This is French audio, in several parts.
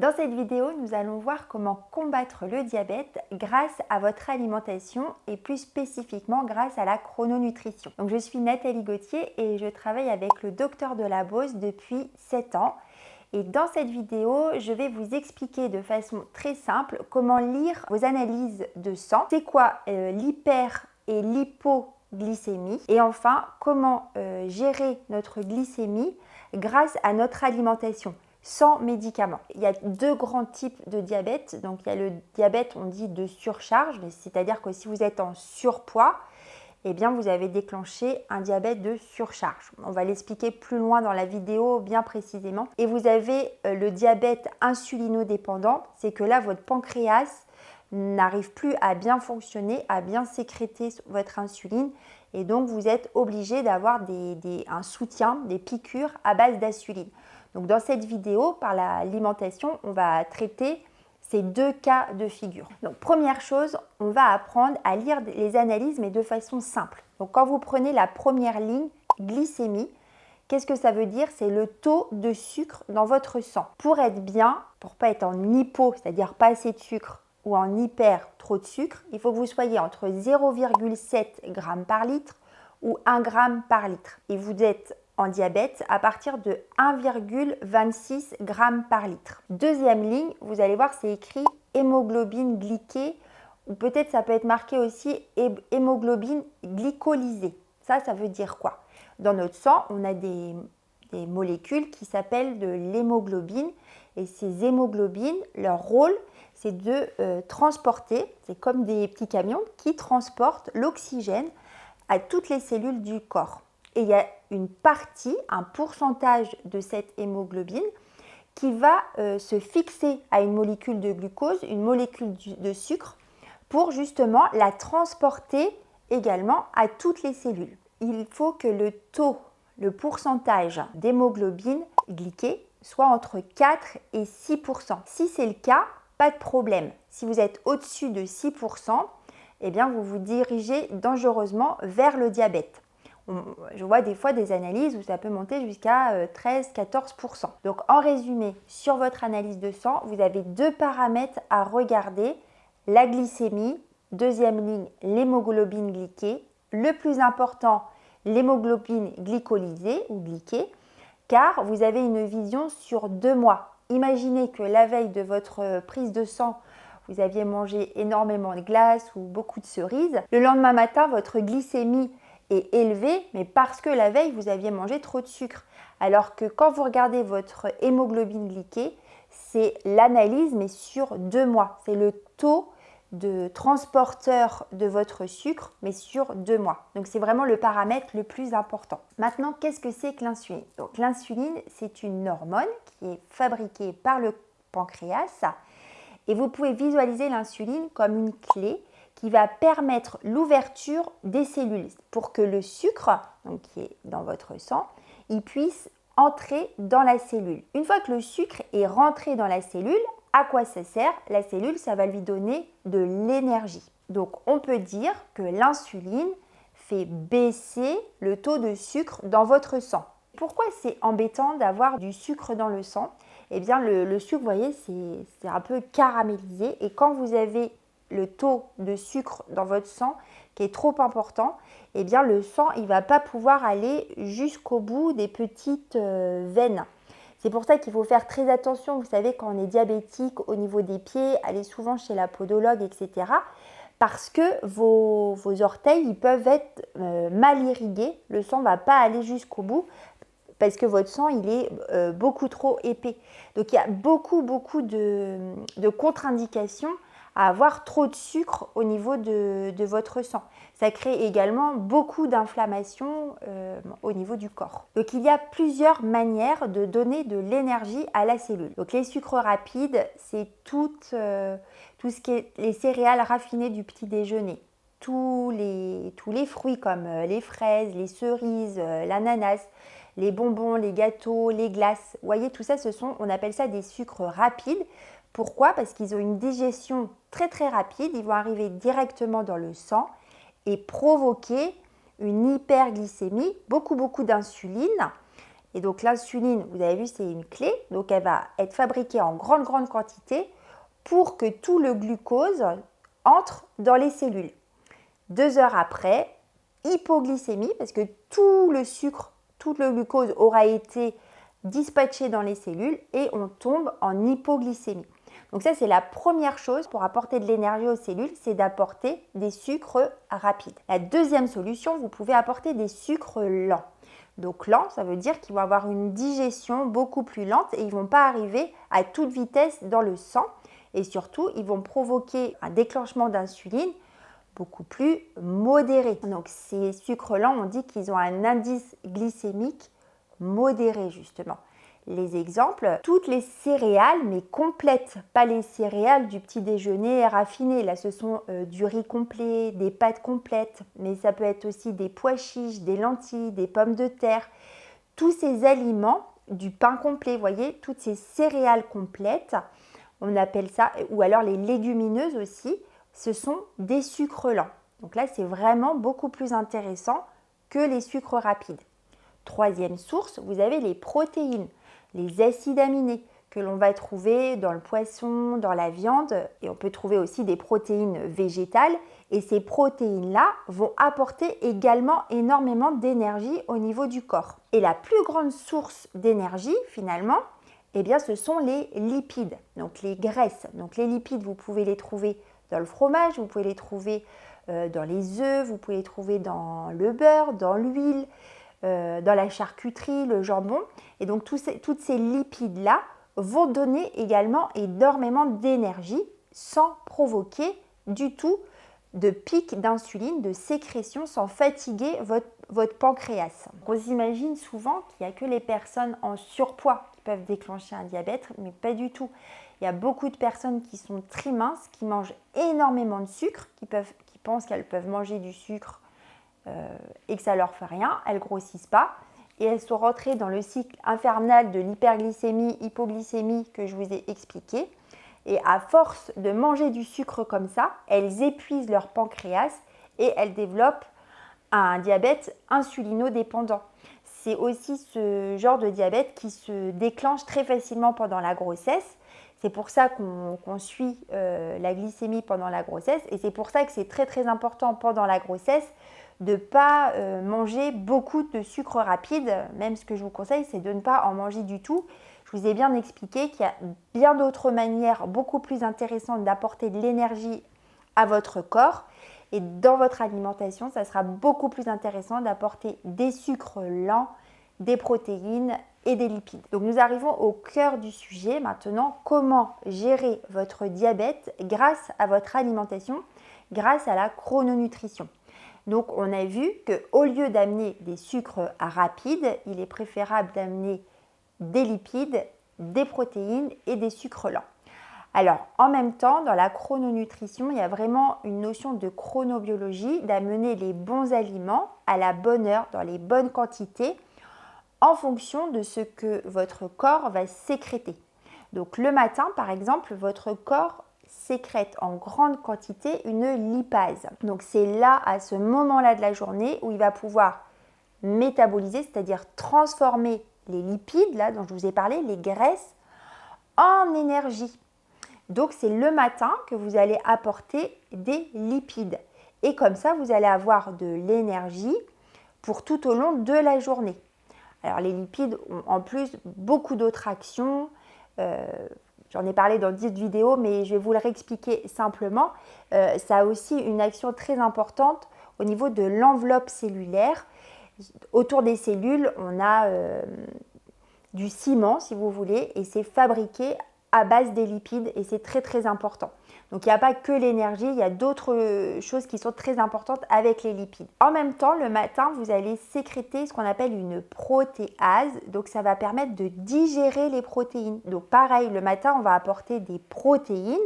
Dans cette vidéo, nous allons voir comment combattre le diabète grâce à votre alimentation et plus spécifiquement grâce à la chrononutrition. Donc, je suis Nathalie Gauthier et je travaille avec le docteur Delabose depuis 7 ans. Et dans cette vidéo, je vais vous expliquer de façon très simple comment lire vos analyses de sang, c'est quoi l'hyper et l'hypoglycémie et enfin comment gérer notre glycémie grâce à notre alimentation sans médicaments. Il y a deux grands types de diabète. Donc il y a le diabète, on dit de surcharge, c'est-à-dire que si vous êtes en surpoids, eh bien vous avez déclenché un diabète de surcharge. On va l'expliquer plus loin dans la vidéo bien précisément. Et vous avez le diabète insulinodépendant, c'est que là votre pancréas n'arrive plus à bien fonctionner, à bien sécréter votre insuline et donc vous êtes obligé d'avoir un soutien, des piqûres à base d'insuline. Donc dans cette vidéo, par l'alimentation, on va traiter ces deux cas de figure. Donc première chose, on va apprendre à lire les analyses mais de façon simple. Donc quand vous prenez la première ligne, glycémie, qu'est-ce que ça veut dire? C'est le taux de sucre dans votre sang. Pour être bien, pour ne pas être en hypo, c'est-à-dire pas assez de sucre, ou en hyper, trop de sucre, il faut que vous soyez entre 0,7 g par litre ou 1 g par litre. Et vous êtes en diabète à partir de 1,26 g par litre. Deuxième ligne, vous allez voir, c'est écrit hémoglobine glyquée ou peut-être ça peut être marqué aussi hémoglobine glycolysée. Ça veut dire quoi? Dans notre sang, on a des molécules qui s'appellent de l'hémoglobine et ces hémoglobines, leur rôle, c'est de transporter, c'est comme des petits camions qui transportent l'oxygène à toutes les cellules du corps. Et il y a une partie, un pourcentage de cette hémoglobine qui va se fixer à une molécule de glucose, une molécule de sucre, pour justement la transporter également à toutes les cellules. Il faut que le taux, le pourcentage d'hémoglobine glyquée soit entre 4 et 6%. Si c'est le cas, pas de problème. Si vous êtes au-dessus de 6%, eh bien vous vous dirigez dangereusement vers le diabète. Je vois des fois des analyses où ça peut monter jusqu'à 13-14%. Donc en résumé, sur votre analyse de sang, vous avez deux paramètres à regarder. La glycémie, deuxième ligne, l'hémoglobine glyquée. Le plus important, l'hémoglobine glycolysée ou glyquée, car vous avez une vision sur 2 mois. Imaginez que la veille de votre prise de sang, vous aviez mangé énormément de glace ou beaucoup de cerises. Le lendemain matin, votre glycémie est élevée, mais parce que la veille, vous aviez mangé trop de sucre. Alors que quand vous regardez votre hémoglobine glyquée, c'est l'analyse, mais sur 2 mois. C'est le taux de transporteur de votre sucre, mais sur 2 mois. Donc, c'est vraiment le paramètre le plus important. Maintenant, qu'est-ce que c'est que l'insuline? Donc, l'insuline, c'est une hormone qui est fabriquée par le pancréas et vous pouvez visualiser l'insuline comme une clé qui va permettre l'ouverture des cellules pour que le sucre, donc qui est dans votre sang, il puisse entrer dans la cellule. Une fois que le sucre est rentré dans la cellule, à quoi ça sert? La cellule, ça va lui donner de l'énergie. Donc, on peut dire que l'insuline fait baisser le taux de sucre dans votre sang. Pourquoi c'est embêtant d'avoir du sucre dans le sang? Eh bien, le sucre, vous voyez, c'est un peu caramélisé. Et quand vous avez le taux de sucre dans votre sang qui est trop important, eh bien, le sang, il ne va pas pouvoir aller jusqu'au bout des petites veines. C'est pour ça qu'il faut faire très attention, vous savez, quand on est diabétique au niveau des pieds, aller souvent chez la podologue, etc. Parce que vos orteils, ils peuvent être mal irrigués, le sang ne va pas aller jusqu'au bout parce que votre sang, il est beaucoup trop épais. Donc, il y a beaucoup de contre-indications à avoir trop de sucre au niveau de votre sang. Ça crée également beaucoup d'inflammation au niveau du corps. Donc il y a plusieurs manières de donner de l'énergie à la cellule. Donc les sucres rapides, c'est tout ce qui est les céréales raffinées du petit déjeuner. Tous les fruits comme les fraises, les cerises, l'ananas, les bonbons, les gâteaux, les glaces. Vous voyez, tout ça, on appelle ça des sucres rapides. Pourquoi? Parce qu'ils ont une digestion très rapide, ils vont arriver directement dans le sang et provoquer une hyperglycémie, beaucoup d'insuline Et donc l'insuline, vous avez vu, c'est une clé. Donc elle va être fabriquée en grande quantité pour que tout le glucose entre dans les cellules. 2 heures après, hypoglycémie, parce que tout le sucre, tout le glucose aura été dispatché dans les cellules et on tombe en hypoglycémie. Donc ça, c'est la première chose pour apporter de l'énergie aux cellules, c'est d'apporter des sucres rapides. La deuxième solution, vous pouvez apporter des sucres lents. Donc lent, ça veut dire qu'ils vont avoir une digestion beaucoup plus lente et ils ne vont pas arriver à toute vitesse dans le sang. Et surtout, ils vont provoquer un déclenchement d'insuline beaucoup plus modéré. Donc ces sucres lents, on dit qu'ils ont un indice glycémique modéré justement. Les exemples, toutes les céréales, mais complètes, pas les céréales du petit déjeuner raffiné. Là, ce sont du riz complet, des pâtes complètes, mais ça peut être aussi des pois chiches, des lentilles, des pommes de terre. Tous ces aliments, du pain complet, vous voyez, toutes ces céréales complètes, on appelle ça, ou alors les légumineuses aussi, ce sont des sucres lents. Donc là, c'est vraiment beaucoup plus intéressant que les sucres rapides. Troisième source, vous avez les protéines, les acides aminés que l'on va trouver dans le poisson, dans la viande, et on peut trouver aussi des protéines végétales. Et ces protéines-là vont apporter également énormément d'énergie au niveau du corps. Et la plus grande source d'énergie, finalement, eh bien, ce sont les lipides, donc les graisses. Donc les lipides, vous pouvez les trouver dans le fromage, vous pouvez les trouver dans les œufs, vous pouvez les trouver dans le beurre, dans l'huile, dans la charcuterie, le jambon. Et donc toutes ces lipides-là vont donner également énormément d'énergie sans provoquer du tout de pic d'insuline, de sécrétion, sans fatiguer votre pancréas. On s'imagine souvent qu'il n'y a que les personnes en surpoids qui peuvent déclencher un diabète, mais pas du tout. Il y a beaucoup de personnes qui sont très minces, qui mangent énormément de sucre, qui pensent qu'elles peuvent manger du sucre et que ça ne leur fait rien, elles ne grossissent pas et elles sont rentrées dans le cycle infernal de l'hyperglycémie, hypoglycémie que je vous ai expliqué. Et à force de manger du sucre comme ça, elles épuisent leur pancréas et elles développent un diabète insulinodépendant. C'est aussi ce genre de diabète qui se déclenche très facilement pendant la grossesse. C'est pour ça qu'on suit la glycémie pendant la grossesse et c'est pour ça que c'est très important pendant la grossesse de ne pas manger beaucoup de sucre rapide. Même ce que je vous conseille, c'est de ne pas en manger du tout. Je vous ai bien expliqué qu'il y a bien d'autres manières beaucoup plus intéressantes d'apporter de l'énergie à votre corps. Et dans votre alimentation, ça sera beaucoup plus intéressant d'apporter des sucres lents, des protéines et des lipides. Donc nous arrivons au cœur du sujet maintenant, comment gérer votre diabète grâce à votre alimentation, grâce à la chrononutrition. Donc on a vu qu'au lieu d'amener des sucres rapides, il est préférable d'amener des lipides, des protéines et des sucres lents. Alors en même temps, dans la chrononutrition, il y a vraiment une notion de chronobiologie, d'amener les bons aliments à la bonne heure, dans les bonnes quantités, en fonction de ce que votre corps va sécréter. Donc le matin, par exemple, votre corps sécrète en grande quantité une lipase. Donc c'est là, à ce moment-là de la journée, où il va pouvoir métaboliser, c'est-à-dire transformer les lipides, là dont je vous ai parlé, les graisses, en énergie. Donc c'est le matin que vous allez apporter des lipides. Et comme ça, vous allez avoir de l'énergie pour tout au long de la journée. Alors les lipides ont en plus beaucoup d'autres actions. J'en ai parlé dans 10 vidéos, mais je vais vous le réexpliquer simplement. Ça a aussi une action très importante au niveau de l'enveloppe cellulaire. Autour des cellules, on a du ciment, si vous voulez, et c'est fabriqué à base des lipides et c'est très important. Donc il n'y a pas que l'énergie, il y a d'autres choses qui sont très importantes avec les lipides. En même temps, le matin, vous allez sécréter ce qu'on appelle une protéase. Donc ça va permettre de digérer les protéines. Donc pareil, le matin, on va apporter des protéines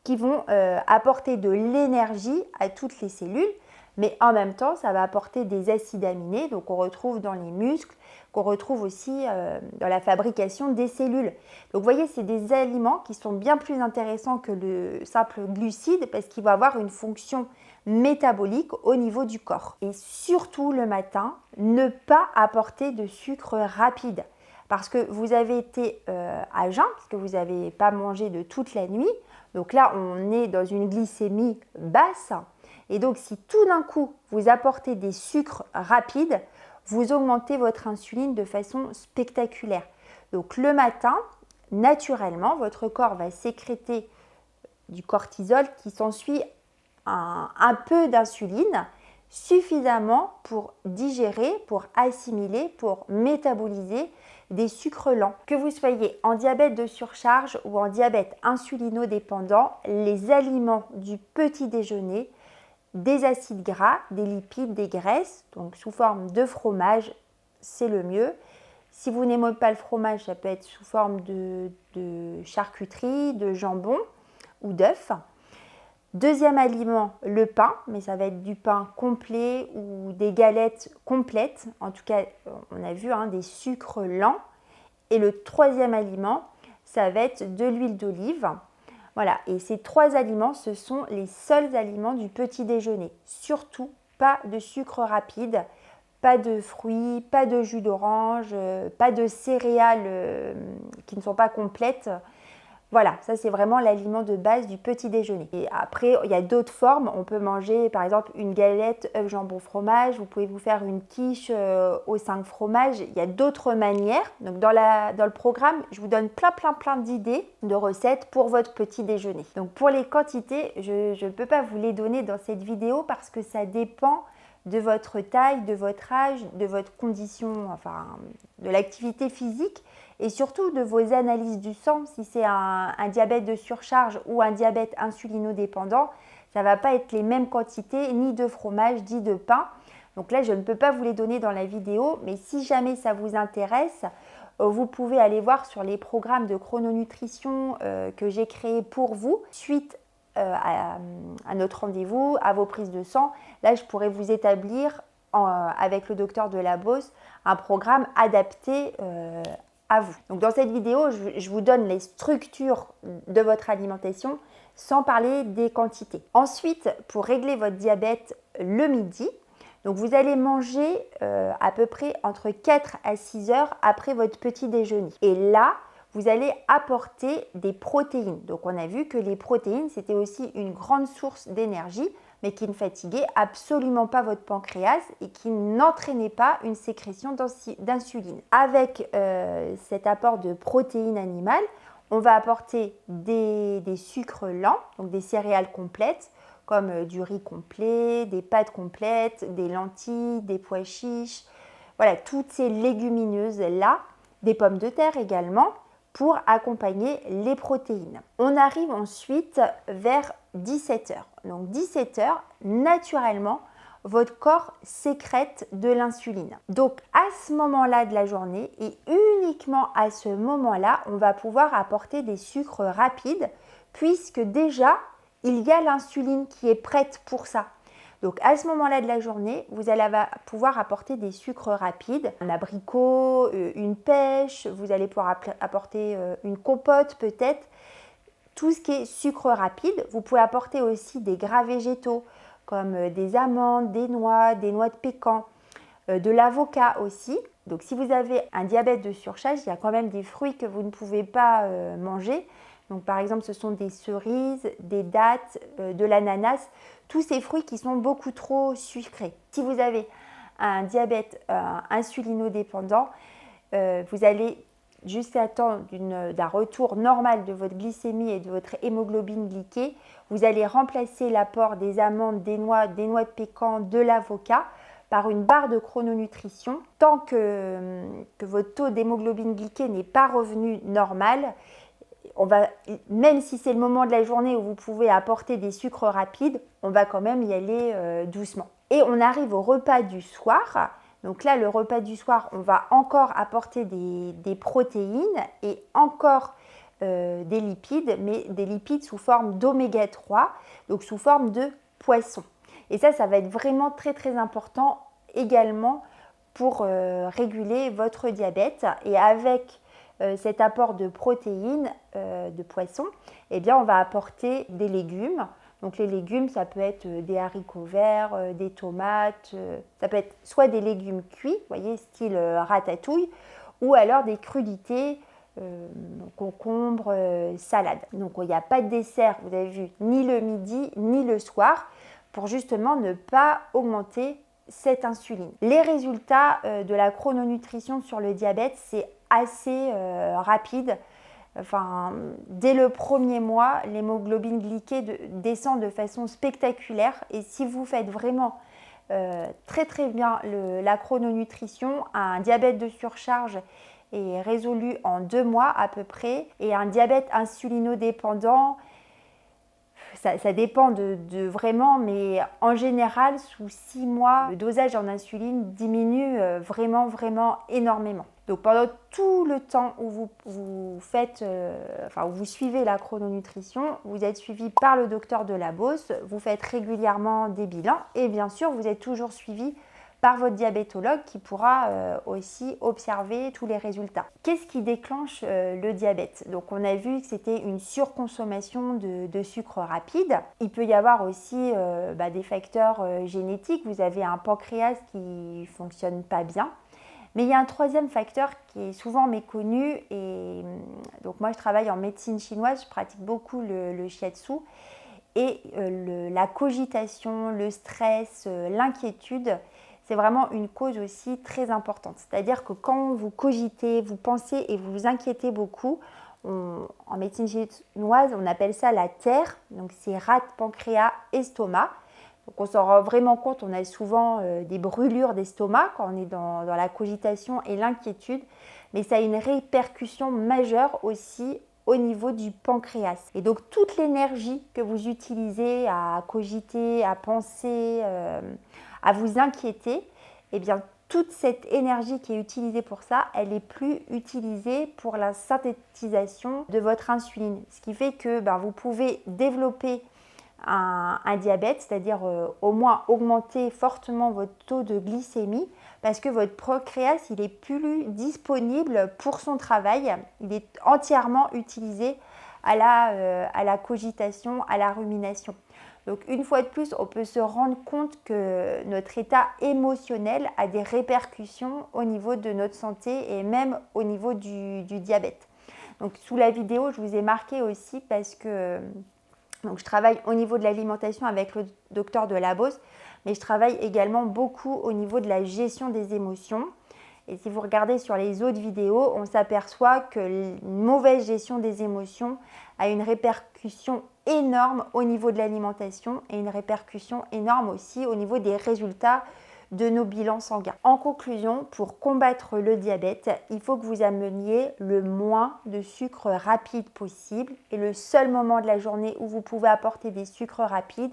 qui vont apporter de l'énergie à toutes les cellules. mais en même temps, ça va apporter des acides aminés, donc on retrouve dans les muscles, qu'on retrouve aussi dans la fabrication des cellules. Donc vous voyez, c'est des aliments qui sont bien plus intéressants que le simple glucide parce qu'il va avoir une fonction métabolique au niveau du corps. Et surtout le matin, ne pas apporter de sucre rapide parce que vous avez été à jeun, parce que vous n'avez pas mangé de toute la nuit. Donc là, on est dans une glycémie basse. Et donc, si tout d'un coup, vous apportez des sucres rapides, vous augmentez votre insuline de façon spectaculaire. Donc, le matin, naturellement, votre corps va sécréter du cortisol qui s'ensuit un peu d'insuline, suffisamment pour digérer, pour assimiler, pour métaboliser des sucres lents. Que vous soyez en diabète de surcharge ou en diabète insulinodépendant, les aliments du petit déjeuner, des acides gras, des lipides, des graisses, donc sous forme de fromage, c'est le mieux. Si vous n'aimez pas le fromage, ça peut être sous forme de charcuterie, de jambon ou d'œuf. Deuxième aliment, le pain, mais ça va être du pain complet ou des galettes complètes. En tout cas, on a vu des sucres lents. Et le troisième aliment, ça va être de l'huile d'olive. Voilà, et ces trois aliments, ce sont les seuls aliments du petit déjeuner. Surtout, pas de sucre rapide, pas de fruits, pas de jus d'orange, pas de céréales qui ne sont pas complètes. Voilà, ça c'est vraiment l'aliment de base du petit déjeuner. Et après, il y a d'autres formes. On peut manger par exemple une galette, œuf, jambon, fromage. Vous pouvez vous faire une quiche aux 5 fromages. Il y a d'autres manières. Donc dans le programme, je vous donne plein d'idées de recettes pour votre petit déjeuner. Donc pour les quantités, je ne peux pas vous les donner dans cette vidéo parce que ça dépend de votre taille, de votre âge, de votre condition, enfin de l'activité physique. Et surtout de vos analyses du sang, si c'est un diabète de surcharge ou un diabète insulinodépendant, ça ne va pas être les mêmes quantités ni de fromage ni de pain. Donc là, je ne peux pas vous les donner dans la vidéo, mais si jamais ça vous intéresse, vous pouvez aller voir sur les programmes de chrononutrition que j'ai créés pour vous suite à notre rendez-vous, à vos prises de sang. Là, je pourrais vous établir avec le docteur de la Beauce un programme adapté à vous. Donc dans cette vidéo, je vous donne les structures de votre alimentation sans parler des quantités. Ensuite, pour régler votre diabète le midi, donc vous allez manger à peu près entre 4 à 6 heures après votre petit déjeuner. Et là, vous allez apporter des protéines. Donc on a vu que les protéines, c'était aussi une grande source d'énergie, mais qui ne fatiguait absolument pas votre pancréas et qui n'entraînait pas une sécrétion d'insuline. Avec cet apport de protéines animales, on va apporter des sucres lents, donc des céréales complètes, comme du riz complet, des pâtes complètes, des lentilles, des pois chiches, voilà, toutes ces légumineuses-là, des pommes de terre également, pour accompagner les protéines. On arrive ensuite vers 17 heures. Donc 17 heures, naturellement, votre corps sécrète de l'insuline. Donc à ce moment-là de la journée et uniquement à ce moment-là, on va pouvoir apporter des sucres rapides puisque déjà, il y a l'insuline qui est prête pour ça. Donc à ce moment-là de la journée, vous allez pouvoir apporter des sucres rapides, un abricot, une pêche, vous allez pouvoir apporter une compote peut-être, tout ce qui est sucre rapide. Vous pouvez apporter aussi des gras végétaux comme des amandes, des noix de pécan, de l'avocat aussi. Donc si vous avez un diabète de surcharge, il y a quand même des fruits que vous ne pouvez pas manger. Donc par exemple, ce sont des cerises, des dattes, de l'ananas, tous ces fruits qui sont beaucoup trop sucrés. Si vous avez un diabète insulinodépendant, vous allez juste attendre d'un retour normal de votre glycémie et de votre hémoglobine glyquée. Vous allez remplacer l'apport des amandes, des noix de pécan, de l'avocat par une barre de chrononutrition. Tant que votre taux d'hémoglobine glyquée n'est pas revenu normal, même si c'est le moment de la journée où vous pouvez apporter des sucres rapides, on va quand même y aller doucement. Et on arrive au repas du soir. Donc là, le repas du soir, on va encore apporter des protéines et encore des lipides, mais des lipides sous forme d'oméga 3, donc sous forme de poisson. Et ça va être vraiment très très important également pour réguler votre diabète. Et avec cet apport de protéines de poisson, eh bien, on va apporter des légumes. Donc les légumes, ça peut être des haricots verts, des tomates, ça peut être soit des légumes cuits, vous voyez, style ratatouille, ou alors des crudités, concombres, salade. Donc il n'y a pas de dessert, vous avez vu, ni le midi, ni le soir, pour justement ne pas augmenter cette insuline. Les résultats de la chrononutrition sur le diabète, c'est assez rapide. Enfin, dès le premier mois, l'hémoglobine glyquée descend de façon spectaculaire. Et si vous faites vraiment très très bien la chrononutrition, un diabète de surcharge est résolu en 2 mois à peu près. Et un diabète insulinodépendant, ça dépend de vraiment, mais en général, sous 6 mois, le dosage en insuline diminue vraiment, vraiment énormément. Donc pendant tout le temps où vous suivez la chrononutrition, vous êtes suivi par le docteur de la Beauce, vous faites régulièrement des bilans et bien sûr, vous êtes toujours suivi par votre diabétologue qui pourra aussi observer tous les résultats. Qu'est-ce qui déclenche le diabète? Donc on a vu que c'était une surconsommation de sucre rapide. Il peut y avoir aussi des facteurs génétiques. Vous avez un pancréas qui ne fonctionne pas bien. Mais il y a un troisième facteur qui est souvent méconnu et donc moi je travaille en médecine chinoise, je pratique beaucoup le shiatsu et la cogitation, le stress, l'inquiétude, c'est vraiment une cause aussi très importante. C'est-à-dire que quand vous cogitez, vous pensez et vous vous inquiétez beaucoup, en médecine chinoise, on appelle ça la terre, donc c'est rate, pancréas, estomac. Donc on s'en rend vraiment compte, on a souvent des brûlures d'estomac quand on est dans la cogitation et l'inquiétude, mais ça a une répercussion majeure aussi au niveau du pancréas. Et donc toute l'énergie que vous utilisez à cogiter, à penser, à vous inquiéter, eh bien toute cette énergie qui est utilisée pour ça, elle n'est plus utilisée pour la synthétisation de votre insuline. Ce qui fait que vous pouvez développer un diabète, c'est-à-dire au moins augmenter fortement votre taux de glycémie parce que votre pancréas, il est plus disponible pour son travail, il est entièrement utilisé à la cogitation, à la rumination. Donc une fois de plus, on peut se rendre compte que notre état émotionnel a des répercussions au niveau de notre santé et même au niveau du diabète. Donc sous la vidéo, je vous ai marqué aussi parce que donc, je travaille au niveau de l'alimentation avec le docteur de la Beauce, mais je travaille également beaucoup au niveau de la gestion des émotions. Et si vous regardez sur les autres vidéos, on s'aperçoit que une mauvaise gestion des émotions a une répercussion énorme au niveau de l'alimentation et une répercussion énorme aussi au niveau des résultats de nos bilans sanguins. En conclusion, pour combattre le diabète, il faut que vous ameniez le moins de sucre rapide possible. Et le seul moment de la journée où vous pouvez apporter des sucres rapides,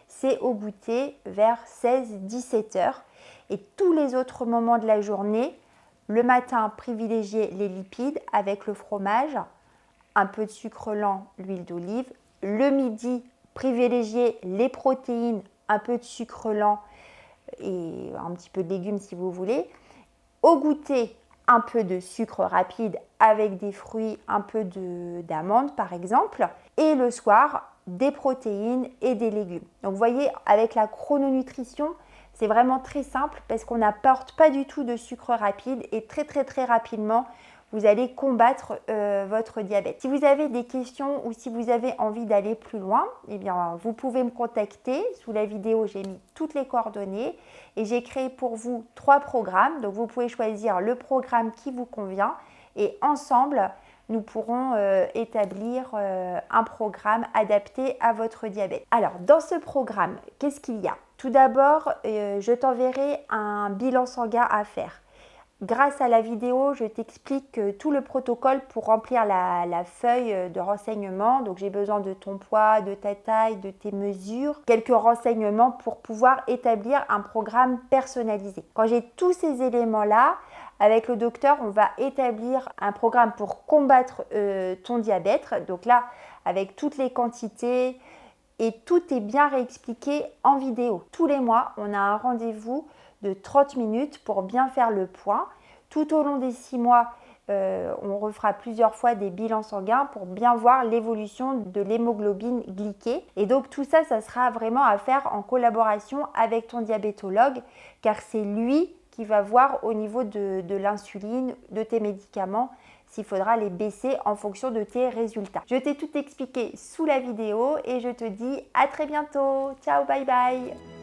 c'est au goûter vers 16-17 heures. Et tous les autres moments de la journée, le matin, privilégiez les lipides avec le fromage, un peu de sucre lent, l'huile d'olive. Le midi, privilégiez les protéines, un peu de sucre lent et un petit peu de légumes si vous voulez. Au goûter, un peu de sucre rapide avec des fruits, un peu d'amandes par exemple. Et le soir, des protéines et des légumes. Donc vous voyez, avec la chrononutrition, c'est vraiment très simple parce qu'on n'apporte pas du tout de sucre rapide et très très très rapidement, vous allez combattre votre diabète. Si vous avez des questions ou si vous avez envie d'aller plus loin, eh bien, vous pouvez me contacter. Sous la vidéo, j'ai mis toutes les coordonnées et j'ai créé pour vous 3 programmes. Donc, vous pouvez choisir le programme qui vous convient et ensemble, nous pourrons établir un programme adapté à votre diabète. Alors, dans ce programme, qu'est-ce qu'il y a? Tout d'abord, je t'enverrai un bilan sanguin à faire. Grâce à la vidéo, je t'explique tout le protocole pour remplir la feuille de renseignement. Donc, j'ai besoin de ton poids, de ta taille, de tes mesures, quelques renseignements pour pouvoir établir un programme personnalisé. Quand j'ai tous ces éléments-là, avec le docteur, on va établir un programme pour combattre ton diabète. Donc là, avec toutes les quantités, et tout est bien réexpliqué en vidéo. Tous les mois, on a un rendez-vous de 30 minutes pour bien faire le point. Tout au long des 6 mois, on refera plusieurs fois des bilans sanguins pour bien voir l'évolution de l'hémoglobine glyquée. Et donc tout ça, ça sera vraiment à faire en collaboration avec ton diabétologue, car c'est lui qui va voir au niveau de l'insuline, de tes médicaments, s'il faudra les baisser en fonction de tes résultats. Je t'ai tout expliqué sous la vidéo et je te dis à très bientôt. Ciao, bye bye.